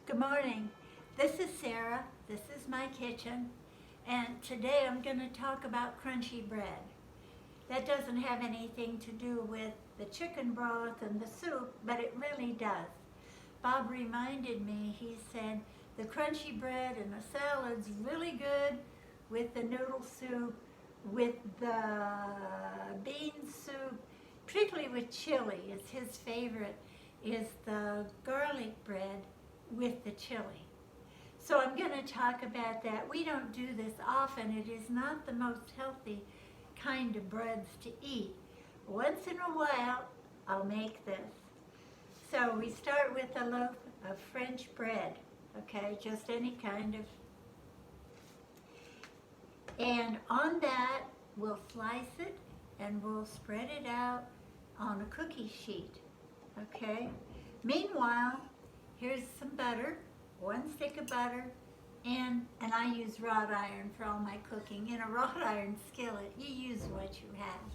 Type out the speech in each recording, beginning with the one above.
Good morning. This is Sarah. This is my kitchen. And today I'm going to talk about crunchy bread. That doesn't have anything to do with the chicken broth and the soup, but it really does. Bob reminded me, he said, the crunchy bread and the salad's really good with the noodle soup, with the bean soup, particularly with chili. It's his favorite, is the garlic bread with the chili. So I'm going to talk about that. We don't do this often. It is not the most healthy kind of breads to eat. Once in a while, I'll make this. So we start with a loaf of French bread, okay, just any kind of. And on that, we'll slice it and we'll spread it out on a cookie sheet, okay. Meanwhile, here's some butter, 1 stick of butter, and I use wrought iron for all my cooking. In a wrought iron skillet, you use what you have.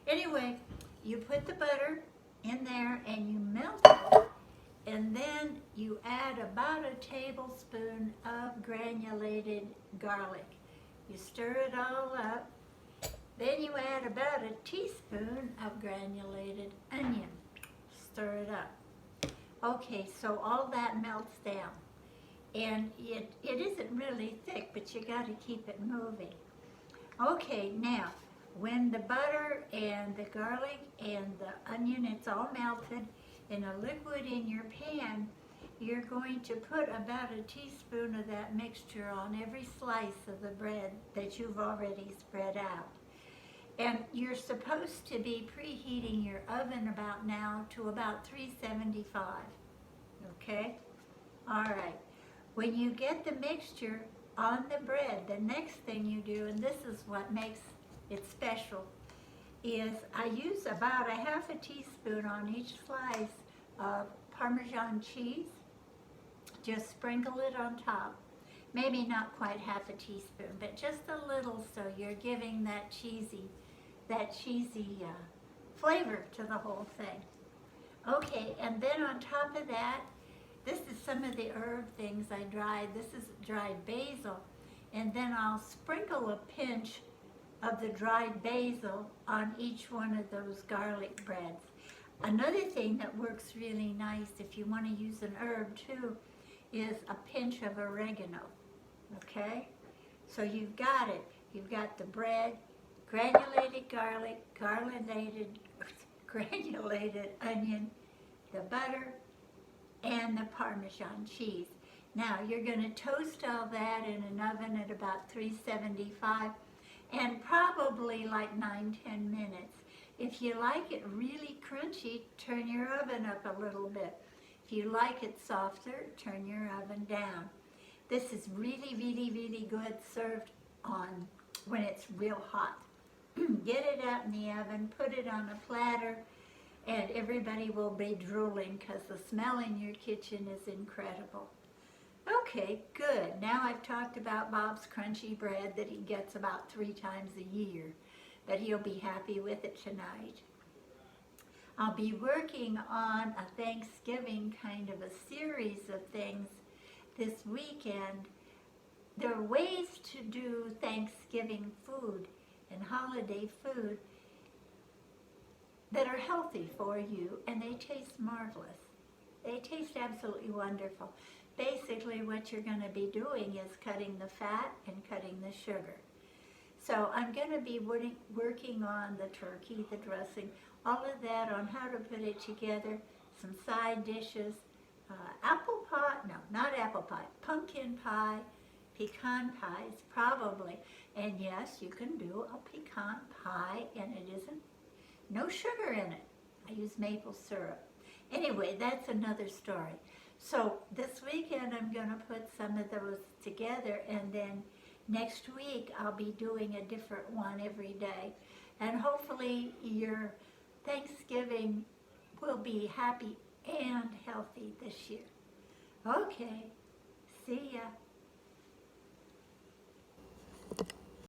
Anyway, you put the butter in there and you melt it, and then you add about a tablespoon of granulated garlic. You stir it all up. Then you add about a teaspoon of granulated onion. Stir it up. Okay, so all that melts down. And it isn't really thick, but you got to keep it moving. Okay, now, when the butter and the garlic and the onion, it's all melted in a liquid in your pan, you're going to put about a teaspoon of that mixture on every slice of the bread that you've already spread out. And you're supposed to be preheating your oven about now to about 375, okay? All right, when you get the mixture on the bread, the next thing you do, and this is what makes it special, is I use about a half a teaspoon on each slice of Parmesan cheese. Just sprinkle it on top. Maybe not quite half a teaspoon, but just a little, so you're giving that cheesy flavor to the whole thing. Okay, and then on top of that, this is some of the herb things I dried. This is dried basil, and then I'll sprinkle a pinch of the dried basil on each one of those garlic breads. Another thing that works really nice if you want to use an herb too is a pinch of oregano, okay? So you've got it. You've got the bread, granulated garlic, granulated onion, the butter, and the Parmesan cheese. Now you're going to toast all that in an oven at about 375 and probably like 9-10 minutes. If you like it really crunchy, turn your oven up a little bit. If you like it softer, turn your oven down. This is really, really, really good served on when it's real hot. Get it out in the oven, put it on a platter, and everybody will be drooling because the smell in your kitchen is incredible. Okay, good. Now I've talked about Bob's crunchy bread that he gets about 3 times a year, but he'll be happy with it tonight. I'll be working on a Thanksgiving kind of a series of things this weekend. There are ways to do Thanksgiving food and holiday food that are healthy for you, and they taste marvelous. They taste absolutely wonderful. Basically, what you're going to be doing is cutting the fat and cutting the sugar. So I'm going to be working on the turkey, the dressing, all of that, on how to put it together, some side dishes, apple pie, no, not apple pie, pumpkin pie, pecan pies, probably. And yes, you can do a pecan pie, and it isn't, no sugar in it. I use maple syrup. Anyway, that's another story. So this weekend I'm going to put some of those together, and then next week I'll be doing a different one every day. And hopefully your Thanksgiving will be happy and healthy this year. Okay, see ya.